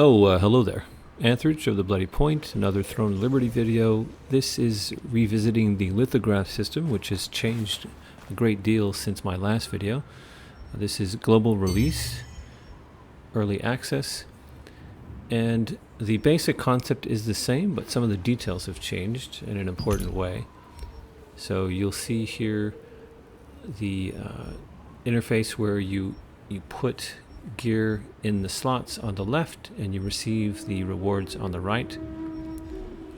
Hello there. Anthrich of the Bloody Point, another Throne of Liberty video. This is revisiting the lithograph system, which has changed a great deal since my last video. This is global release, early access, and the basic concept is the same, but some of the details have changed in an important way. So you'll see here the interface where you put gear in the slots on the left and you receive the rewards on the right.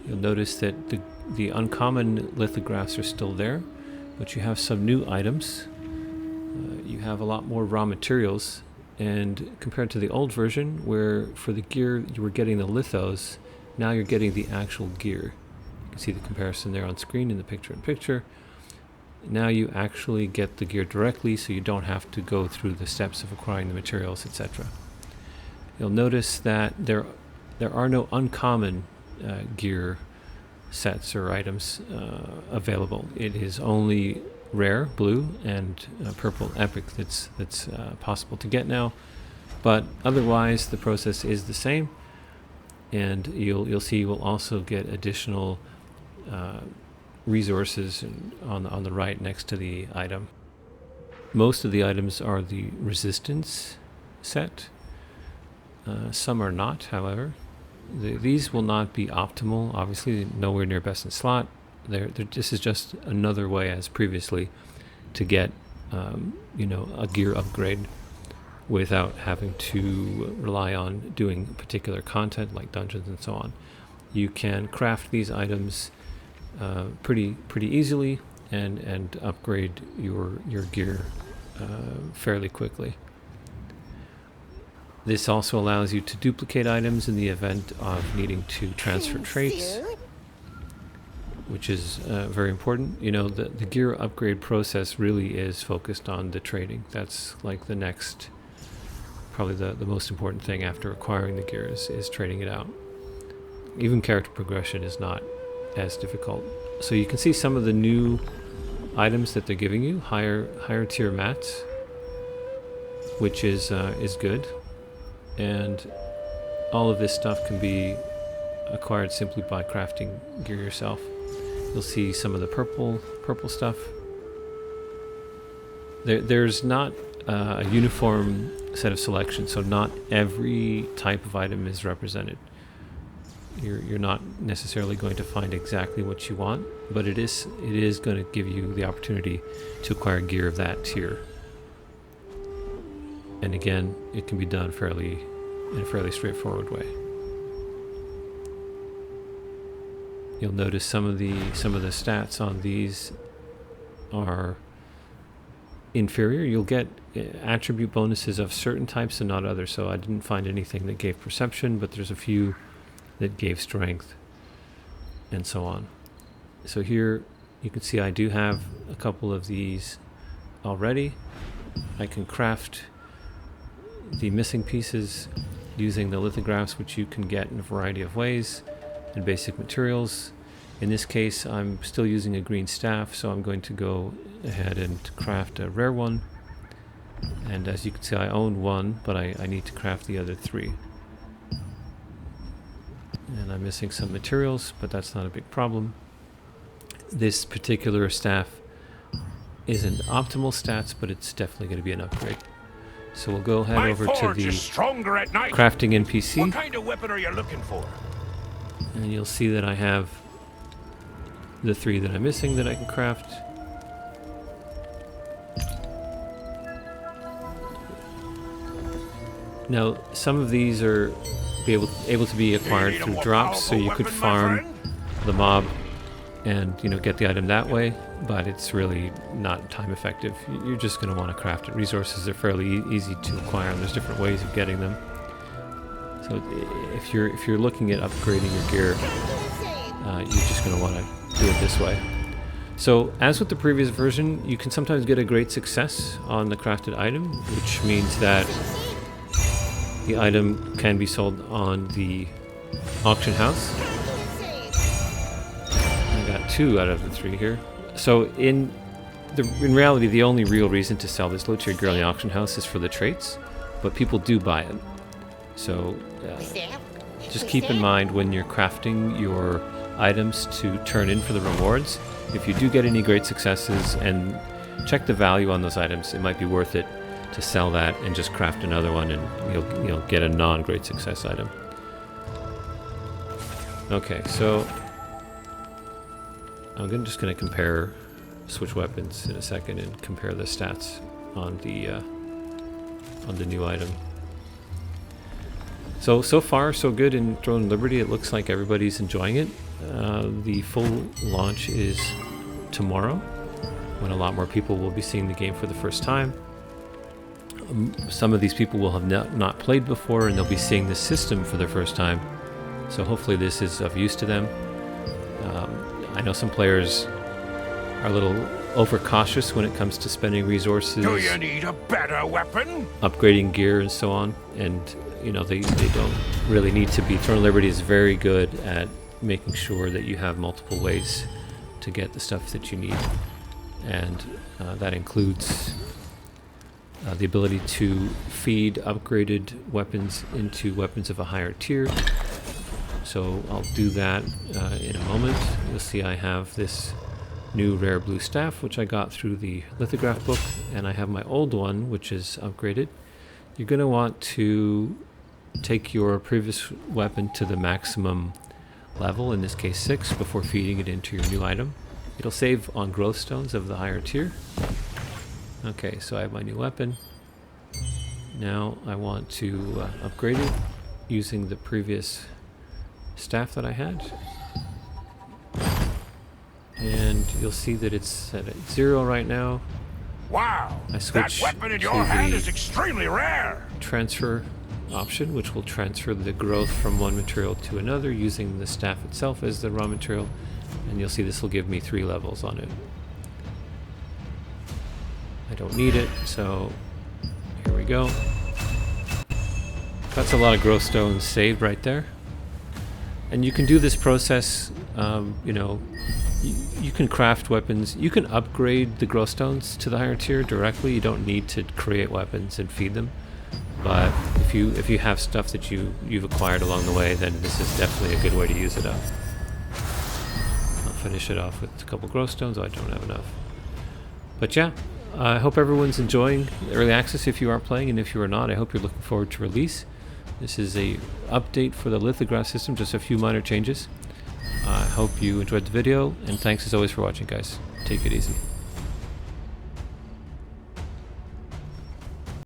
You'll notice that the uncommon lithographs are still there, but you have some new items. You have a lot more raw materials, and compared to the old version where for the gear you were getting the lithos, now you're getting the actual gear. You can see the comparison there on screen in the picture-in-picture. Now you actually get the gear directly, so you don't have to go through the steps of acquiring the materials, etc. You'll notice that there are no uncommon gear sets or items available. It is only rare, blue, and purple epic that's possible to get now. But otherwise, the process is the same, and you'll see you will also get additional resources on the right next to the item. Most of the items are the resistance set. Some are not, however. These will not be optimal, obviously nowhere near best in slot. This is just another way, as previously, to get a gear upgrade without having to rely on doing particular content like dungeons and so on. You can craft these items pretty easily and upgrade your gear fairly quickly. This also allows you to duplicate items in the event of needing to transfer traits, which is very important. The gear upgrade process really is focused on the trading. That's like the next, probably the most important thing after acquiring the gear is trading it out. Even character progression is not as difficult. So you can see some of the new items that they're giving you, higher tier mats, which is good, and all of this stuff can be acquired simply by crafting gear yourself. You'll see some of the purple stuff. There's not a uniform set of selections, so not every type of item is represented. You're not necessarily going to find exactly what you want, but it is going to give you the opportunity to acquire gear of that tier. And again, it can be done in a fairly straightforward way. You'll notice some of the stats on these are inferior. You'll get attribute bonuses of certain types and not others. So I didn't find anything that gave perception, but there's a few that gave strength and so on. So here you can see I do have a couple of these already. I can craft the missing pieces using the lithographs, which you can get in a variety of ways, and basic materials. In this case, I'm still using a green staff, so I'm going to go ahead and craft a rare one. And as you can see, I own one, but I need to craft the other three. And I'm missing some materials, but that's not a big problem. This particular staff isn't optimal stats, but it's definitely going to be an upgrade. So we'll go ahead over to the crafting NPC. What kind of weapon are you looking for? And you'll see that I have the three that I'm missing that I can craft. Now, some of these are able to be acquired through drops, so you could farm the mob and get the item that way, but it's really not time effective. You're just going to want to craft it. Resources are fairly easy to acquire, and there's different ways of getting them. So if you're looking at upgrading your gear, you're just going to want to do it this way. So as with the previous version, you can sometimes get a great success on the crafted item, which means that the item can be sold on the auction house. I got 2 out of the 3 here. So in reality, the only real reason to sell this low tier gear on the auction house is for the traits, but people do buy it. So just keep in mind when you're crafting your items to turn in for the rewards, if you do get any great successes, and check the value on those items, it might be worth it to sell that and just craft another one, and you'll get a non-great success item. Okay, so I'm just going to switch weapons in a second and compare the stats on the new item. So far so good in Throne of Liberty. It looks like everybody's enjoying it. The full launch is tomorrow, when a lot more people will be seeing the game for the first time. Some of these people will have not played before, and they'll be seeing the system for the first time. So hopefully this is of use to them. I know some players are a little overcautious when it comes to spending resources. Do you need a better weapon? Upgrading gear and so on, and they don't really need to be. Throne of Liberty is very good at making sure that you have multiple ways to get the stuff that you need, and that includes the ability to feed upgraded weapons into weapons of a higher tier. So I'll do that in a moment. You'll see I have this new rare blue staff, which I got through the Lithograph book, and I have my old one, which is upgraded. You're going to want to take your previous weapon to the maximum level, in this case 6, before feeding it into your new item. It'll save on growth stones of the higher tier. Okay, so I have my new weapon. Now I want to upgrade it using the previous staff that I had. And you'll see that it's set at 0 right now. Wow! I switch that weapon in to your hand the is extremely rare! transfer option, which will transfer the growth from one material to another using the staff itself as the raw material. And you'll see this will give me 3 levels on it. I don't need it, so here we go. That's a lot of growth stones saved right there. And you can do this process, you can craft weapons. You can upgrade the growth stones to the higher tier directly. You don't need to create weapons and feed them. But if you have stuff that you've acquired along the way, then this is definitely a good way to use it up. I'll finish it off with a couple growth stones. Oh, I don't have enough. But yeah, I hope everyone's enjoying early access if you are playing, and if you are not, I hope you're looking forward to release. This is a update for the Lithograph system, just a few minor changes. I hope you enjoyed the video, and thanks as always for watching, guys. Take it easy.